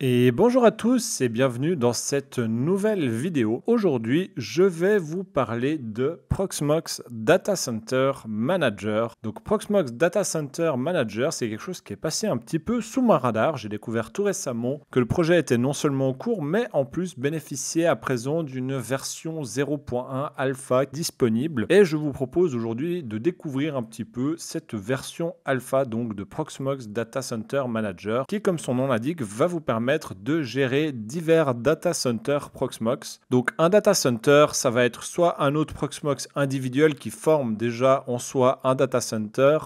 Et bonjour à tous et bienvenue dans cette nouvelle vidéo. Aujourd'hui, je vais vous parler de Proxmox Data Center Manager. Donc Proxmox Data Center Manager, c'est quelque chose qui est passé un petit peu sous mon radar. J'ai découvert tout récemment que le projet était non seulement en cours, mais en plus bénéficiait à présent d'une version 0.1 alpha disponible. Et je vous propose aujourd'hui de découvrir un petit peu cette version alpha donc de Proxmox Data Center Manager qui, comme son nom l'indique, va vous permettre de gérer divers data centers Proxmox. Donc un data center, ça va être soit un autre Proxmox individuel qui forme déjà en soi un data center,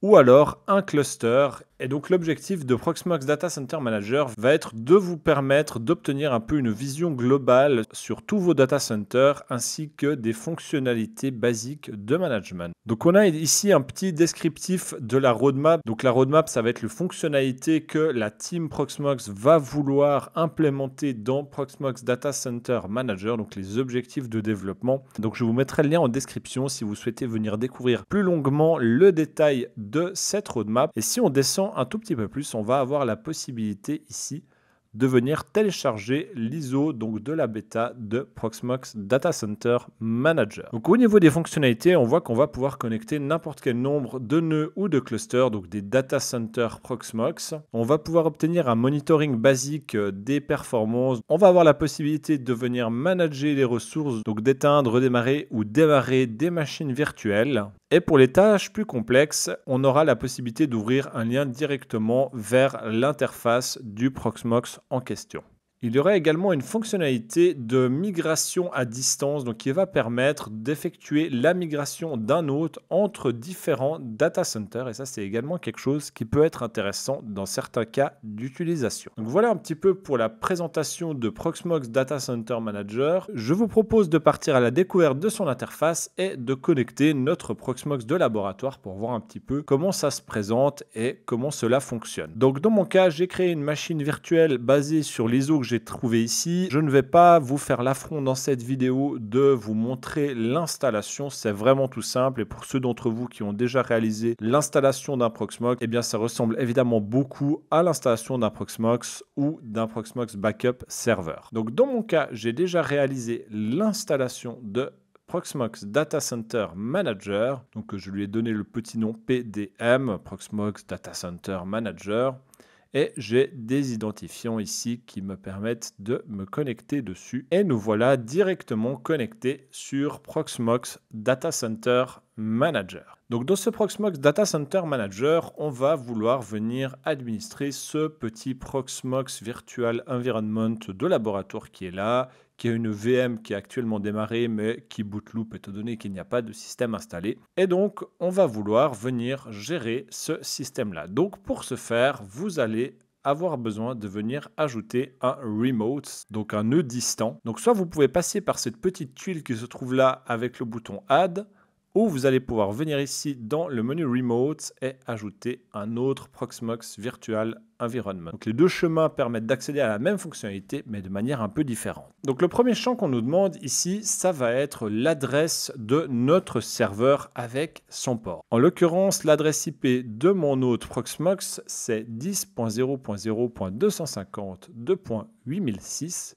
ou alors un cluster. Et donc l'objectif de Proxmox Data Center Manager va être de vous permettre d'obtenir un peu une vision globale sur tous vos data centers ainsi que des fonctionnalités basiques de management. Donc on a ici un petit descriptif de la roadmap. Donc la roadmap, ça va être les fonctionnalités que la team Proxmox va vouloir implémenter dans Proxmox Data Center Manager, donc les objectifs de développement. Donc je vous mettrai le lien en description si vous souhaitez venir découvrir plus longuement le détail de cette roadmap. Et si on descend un tout petit peu plus, on va avoir la possibilité ici de venir télécharger l'ISO donc de la bêta de Proxmox Data Center Manager. Donc au niveau des fonctionnalités, on voit qu'on va pouvoir connecter n'importe quel nombre de nœuds ou de clusters, donc des data centers Proxmox. On va pouvoir obtenir un monitoring basique des performances. On va avoir la possibilité de venir manager les ressources, donc d'éteindre, redémarrer ou démarrer des machines virtuelles. Et pour les tâches plus complexes, on aura la possibilité d'ouvrir un lien directement vers l'interface du Proxmox en question. Il y aura également une fonctionnalité de migration à distance, donc qui va permettre d'effectuer la migration d'un hôte entre différents data centers. Et ça, c'est également quelque chose qui peut être intéressant dans certains cas d'utilisation. Donc voilà un petit peu pour la présentation de Proxmox Data Center Manager. Je vous propose de partir à la découverte de son interface et de connecter notre Proxmox de laboratoire pour voir un petit peu comment ça se présente et comment cela fonctionne. Donc dans mon cas, j'ai créé une machine virtuelle basée sur l'ISO que j'ai trouvé ici. Je ne vais pas vous faire l'affront dans cette vidéo de vous montrer l'installation. C'est vraiment tout simple. Et pour ceux d'entre vous qui ont déjà réalisé l'installation d'un Proxmox, eh bien ça ressemble évidemment beaucoup à l'installation d'un Proxmox ou d'un Proxmox Backup Server. Donc dans mon cas, j'ai déjà réalisé l'installation de Proxmox Data Center Manager. Donc je lui ai donné le petit nom PDM, Proxmox Data Center Manager. Et j'ai des identifiants ici qui me permettent de me connecter dessus. Et nous voilà directement connectés sur Proxmox Data Center Manager. Donc dans ce Proxmox Data Center Manager, on va vouloir venir administrer ce petit Proxmox Virtual Environment de laboratoire qui est là, qui a une VM qui est actuellement démarrée mais qui bootloop étant donné qu'il n'y a pas de système installé. Et donc on va vouloir venir gérer ce système-là. Donc pour ce faire, vous allez avoir besoin de venir ajouter un remote, donc un nœud distant. Donc soit vous pouvez passer par cette petite tuile qui se trouve là avec le bouton Add, ou vous allez pouvoir venir ici dans le menu Remote et ajouter un autre Proxmox Virtual Environment. Donc les deux chemins permettent d'accéder à la même fonctionnalité, mais de manière un peu différente. Donc le premier champ qu'on nous demande ici, ça va être l'adresse de notre serveur avec son port. En l'occurrence, l'adresse IP de mon hôte Proxmox, c'est 10.0.0.250.2.8006.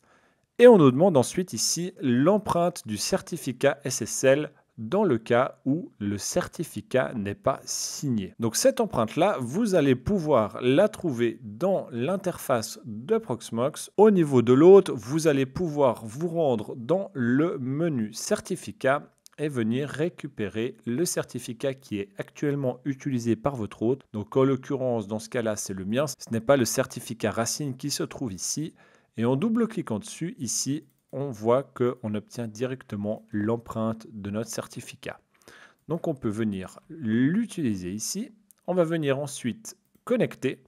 Et on nous demande ensuite ici l'empreinte du certificat SSL dans le cas où le certificat n'est pas signé. Donc cette empreinte-là, vous allez pouvoir la trouver dans l'interface de Proxmox. Au niveau de l'hôte, vous allez pouvoir vous rendre dans le menu certificat et venir récupérer le certificat qui est actuellement utilisé par votre hôte. Donc en l'occurrence, dans ce cas-là, c'est le mien. Ce n'est pas le certificat racine qui se trouve ici. Et en double-cliquant dessus, ici, on voit qu'on obtient directement l'empreinte de notre certificat. Donc on peut venir l'utiliser ici. On va venir ensuite connecter.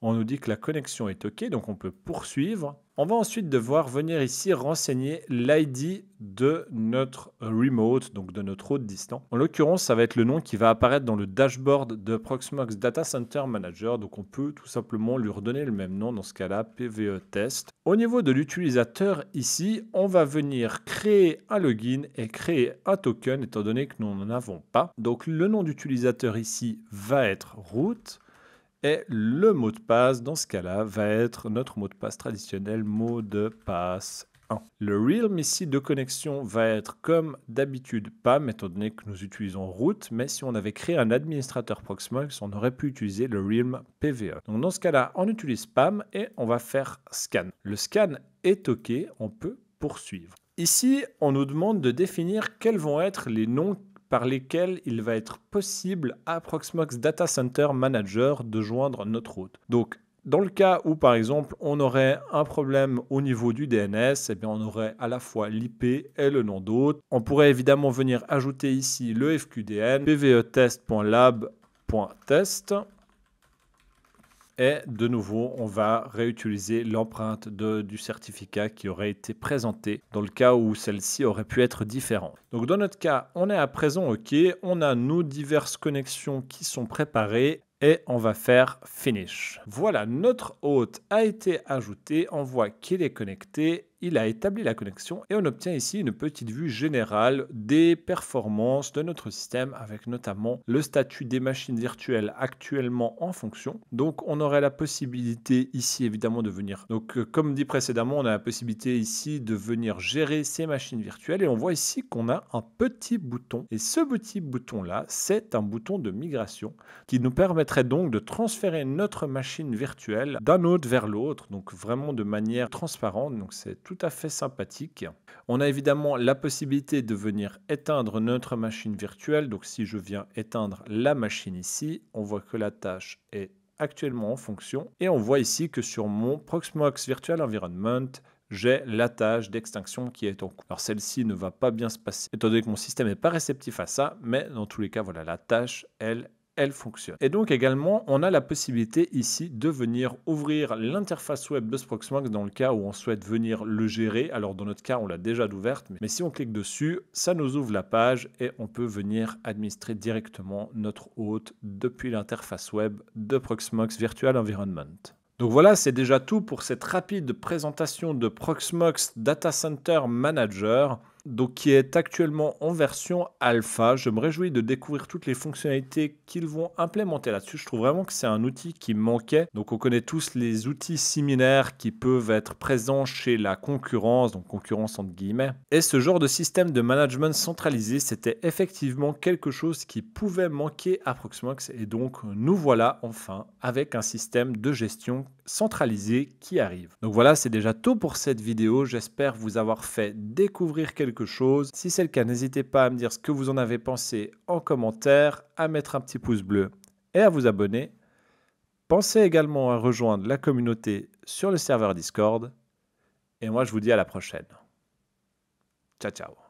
On nous dit que la connexion est OK, donc on peut poursuivre. On va ensuite devoir venir ici renseigner l'ID de notre remote, donc de notre hôte distant. En l'occurrence, ça va être le nom qui va apparaître dans le dashboard de Proxmox Data Center Manager. Donc on peut tout simplement lui redonner le même nom, dans ce cas-là, PVE Test. Au niveau de l'utilisateur, ici, on va venir créer un login et créer un token, étant donné que nous n'en avons pas. Donc le nom d'utilisateur ici va être root. Et le mot de passe, dans ce cas-là, va être notre mot de passe traditionnel, mot de passe 1. Le realm ici de connexion va être comme d'habitude PAM, étant donné que nous utilisons root, mais si on avait créé un administrateur Proxmox, on aurait pu utiliser le realm PVE. Donc dans ce cas-là, on utilise PAM et on va faire scan. Le scan est OK, on peut poursuivre. Ici, on nous demande de définir quels vont être les noms par lesquels il va être possible à Proxmox Data Center Manager de joindre notre route. Donc, dans le cas où, par exemple, on aurait un problème au niveau du DNS, eh bien, on aurait à la fois l'IP et le nom d'hôte. On pourrait évidemment venir ajouter ici le FQDN, pvetest.lab.test. Et de nouveau, on va réutiliser l'empreinte du certificat qui aurait été présenté dans le cas où celle-ci aurait pu être différente. Donc dans notre cas, on est à présent OK. On a nos diverses connexions qui sont préparées et on va faire Finish. Voilà, notre hôte a été ajouté. On voit qu'il est connecté. Il a établi la connexion et on obtient ici une petite vue générale des performances de notre système avec notamment le statut des machines virtuelles actuellement en fonction. Donc on aurait la possibilité ici évidemment de venir, donc comme dit précédemment, on a la possibilité ici de venir gérer ces machines virtuelles et on voit ici qu'on a un petit bouton et ce petit bouton là, c'est un bouton de migration qui nous permettrait donc de transférer notre machine virtuelle d'un hôte vers l'autre, donc vraiment de manière transparente, donc c'est tout à fait sympathique. On a évidemment la possibilité de venir éteindre notre machine virtuelle. Donc si je viens éteindre la machine ici, on voit que la tâche est actuellement en fonction. Et on voit ici que sur mon Proxmox Virtual Environment, j'ai la tâche d'extinction qui est en cours. Alors celle-ci ne va pas bien se passer, étant donné que mon système n'est pas réceptif à ça, mais dans tous les cas, voilà, la tâche, elle fonctionne. Et donc également, on a la possibilité ici de venir ouvrir l'interface web de Proxmox dans le cas où on souhaite venir le gérer. Alors dans notre cas, on l'a déjà ouverte, mais si on clique dessus, ça nous ouvre la page et on peut venir administrer directement notre hôte depuis l'interface web de Proxmox Virtual Environment. Donc voilà, c'est déjà tout pour cette rapide présentation de Proxmox Data Center Manager, donc qui est actuellement en version alpha. Je me réjouis de découvrir toutes les fonctionnalités qu'ils vont implémenter là-dessus. Je trouve vraiment que c'est un outil qui manquait. Donc on connaît tous les outils similaires qui peuvent être présents chez la concurrence, donc concurrence entre guillemets. Et ce genre de système de management centralisé, c'était effectivement quelque chose qui pouvait manquer à Proxmox. Et donc nous voilà enfin avec un système de gestion centralisé qui arrive. Donc voilà, c'est déjà tout pour cette vidéo. J'espère vous avoir fait découvrir quelque chose. Si c'est le cas, n'hésitez pas à me dire ce que vous en avez pensé en commentaire, à mettre un petit pouce bleu et à vous abonner. Pensez également à rejoindre la communauté sur le serveur Discord. Et moi, je vous dis à la prochaine. Ciao, ciao.